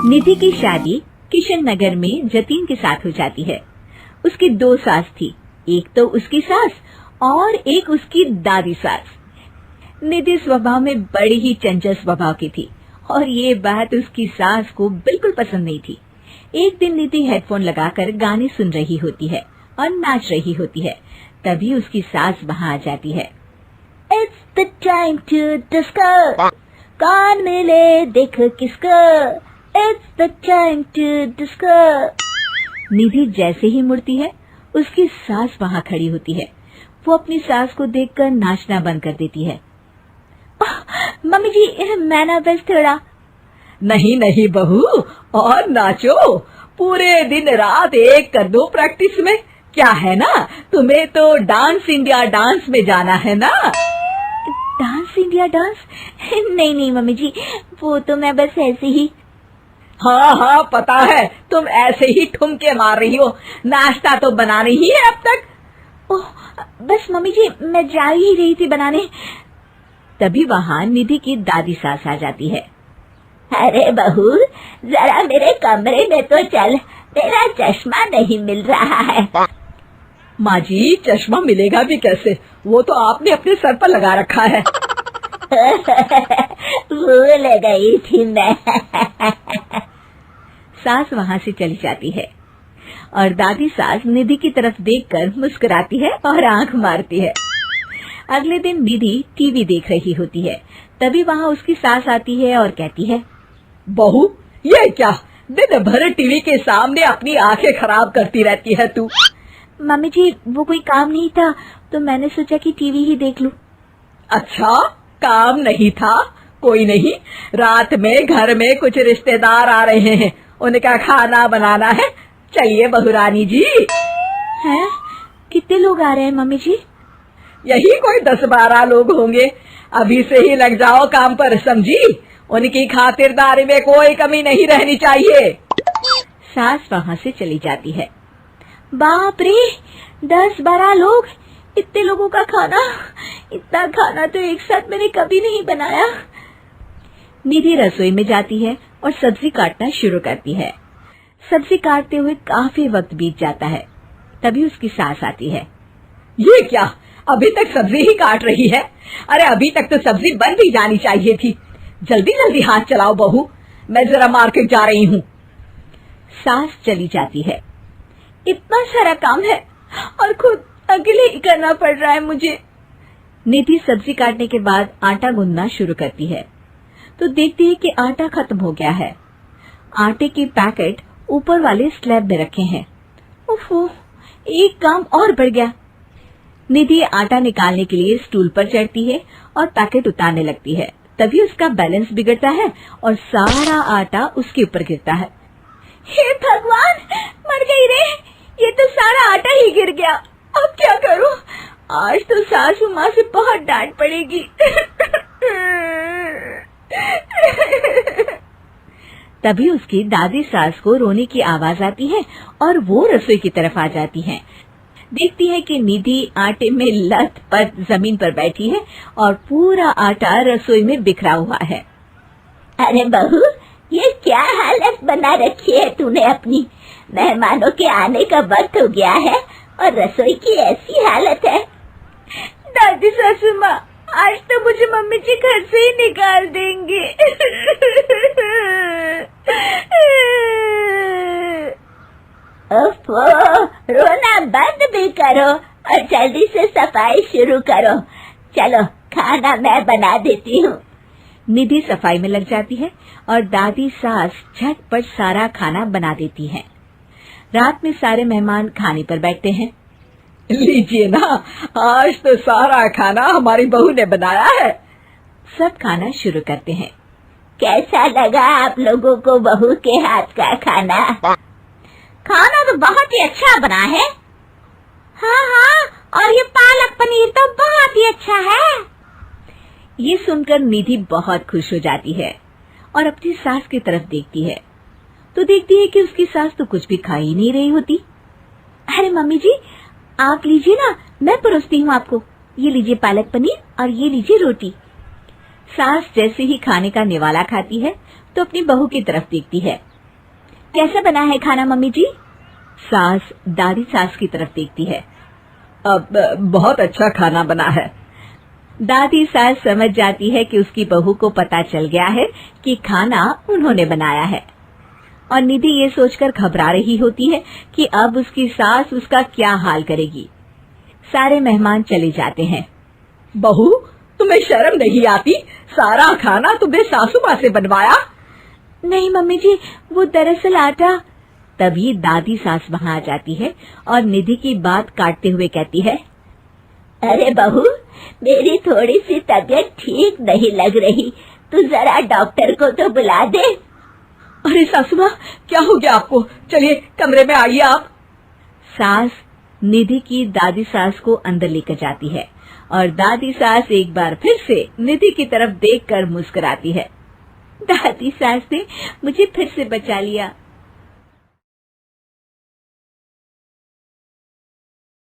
निधि की शादी किशन नगर में जतीन के साथ हो जाती है। उसकी 2 सास थी, एक तो उसकी सास और एक उसकी दादी सास। निधि स्वभाव में बड़ी ही चंचल स्वभाव की थी और ये बात उसकी सास को बिल्कुल पसंद नहीं थी। एक दिन निधि हेडफोन लगाकर गाने सुन रही होती है और नाच रही होती है, तभी उसकी सास वहाँ आ जाती है। It's the time to disco, कौन मिले देखो किसको, It's the time to disco। निधि जैसे ही मुड़ती है, उसकी सास वहाँ खड़ी होती है। वो अपनी सास को देखकर नाचना बंद कर देती है। मम्मी जी, मैं ना बस थोड़ा। नहीं नहीं बहू, और नाचो, पूरे दिन रात एक कर दो प्रैक्टिस में। क्या है ना, तुम्हें तो डांस इंडिया डांस में जाना है ना। Dance India dance? नहीं नहीं मम्मी जी, वो तो मैं बस ऐसे ही। हाँ हाँ पता है, तुम ऐसे ही ठुमके मार रही हो, नाश्ता तो बना रही है अब तक। ओह बस मम्मी जी, मैं जा ही रही थी बनाने। तभी वहाँ निधि की दादी सास आ जाती है। अरे बहू, जरा मेरे कमरे में तो चल, तेरा चश्मा नहीं मिल रहा है। माँ जी, चश्मा मिलेगा भी कैसे, वो तो आपने अपने सर पर लगा रखा है। भूल गई थी मैं। सास वहाँ से चली जाती है और दादी सास निधि की तरफ देखकर मुस्कुराती है और आंख मारती है। अगले दिन निधि टीवी देख रही होती है, तभी वहाँ उसकी सास आती है और कहती है, बहू ये क्या, दिन भर टीवी के सामने अपनी आंखें खराब करती रहती है तू। मम्मी जी, वो कोई काम नहीं था तो मैंने सोचा कि टीवी ही देख लूं। अच्छा, काम नहीं था? कोई नहीं, रात में घर में कुछ रिश्तेदार आ रहे हैं, उनका खाना बनाना है। चलिए बहुरानी जी। हैं? कितने लोग आ रहे हैं मम्मी जी? यही कोई 10-12 लोग होंगे। अभी से ही लग जाओ काम पर, समझी। उनकी खातिरदारी में कोई कमी नहीं रहनी चाहिए। सास वहाँ से चली जाती है। बाप रे, 10-12 लोग, इतने लोगों का खाना, इतना खाना तो एक साथ मैंने कभी नहीं बनाया। निधि रसोई में जाती है और सब्जी काटना शुरू करती है। सब्जी काटते हुए काफी वक्त बीत जाता है, तभी उसकी सास आती है। ये क्या, अभी तक सब्जी ही काट रही है? अरे अभी तक तो सब्जी बन भी जानी चाहिए थी। जल्दी जल्दी हाथ चलाओ बहू, मैं जरा मार्केट जा रही हूँ। सास चली जाती है। इतना सारा काम है और खुद अकेले ही करना पड़ रहा है मुझे। निधि सब्जी काटने के बाद आटा गूंदना शुरू करती है तो देखती है कि आटा खत्म हो गया है। आटे के पैकेट ऊपर वाले स्लैब में रखे हैं। उफ़, एक काम और बढ़ गया। निधि आटा निकालने के लिए स्टूल पर चढ़ती है और पैकेट उतारने लगती है, तभी उसका बैलेंस बिगड़ता है और सारा आटा उसके ऊपर गिरता है। हे भगवान, मर गई रे, ये तो सारा आटा ही गिर गया। अब क्या करूं? आज तो सासू माँ से बहुत डांट पड़ेगी। तभी उसकी दादी सास को रोने की आवाज आती है और वो रसोई की तरफ आ जाती हैं। देखती है कि निधि आटे में लथपथ जमीन पर बैठी है और पूरा आटा रसोई में बिखरा हुआ है। अरे बहू, ये क्या हालत बना रखी है तूने अपनी? मेहमानों के आने का वक्त हो गया है और रसोई की ऐसी हालत है। दादी सासू माँ, आज तो मुझे मम्मी जी घर से ही निकाल देंगे। ओफो, रोना बंद भी करो और जल्दी से सफाई शुरू करो। चलो, खाना मैं बना देती हूँ। निधि सफाई में लग जाती है और दादी सास झटपट सारा खाना बना देती है। रात में सारे मेहमान खाने पर बैठते हैं। लीजिए ना, आज तो सारा खाना हमारी बहू ने बनाया है। सब खाना शुरू करते हैं। कैसा लगा आप लोगों को बहू के हाथ का खाना? खाना तो बहुत ही अच्छा बना है। हाँ हाँ, और ये पालक पनीर तो बहुत ही अच्छा है। ये सुनकर निधि बहुत खुश हो जाती है और अपनी सास की तरफ देखती है तो देखती है कि उसकी सास तो कुछ भी खा ही नहीं रही होती। अरे मम्मी जी, आप लीजिए ना, मैं परोसती हूँ आपको। ये लीजिए पालक पनीर और ये लीजिए रोटी। सास जैसे ही खाने का निवाला खाती है तो अपनी बहू की तरफ देखती है कैसा बना है खाना मम्मी जी? सास दादी सास की तरफ देखती है। अब बहुत अच्छा खाना बना है। दादी सास समझ जाती है कि उसकी बहू को पता चल गया है कि खाना उन्होंने बनाया है, और निधि ये सोचकर घबरा रही होती है कि अब उसकी सास उसका क्या हाल करेगी। सारे मेहमान चले जाते हैं। बहू, तुम्हें शर्म नहीं आती? सारा खाना तुमने सासू माँ से बनवाया? नहीं मम्मी जी, वो दरअसल आटा। तभी दादी सास वहाँ आ जाती है और निधि की बात काटते हुए कहती है, अरे बहू, मेरी थोड़ी सी तबीयत ठीक नहीं लग रही, तू जरा डॉक्टर को तो बुला दे। अरे सासू माँ, क्या हो गया आपको? चलिए कमरे में आइए आप। सास निधि की दादी सास को अंदर लेकर जाती है और दादी सास एक बार फिर से निधि की तरफ देखकर मुस्कुराती है। दादी सास ने मुझे फिर से बचा लिया।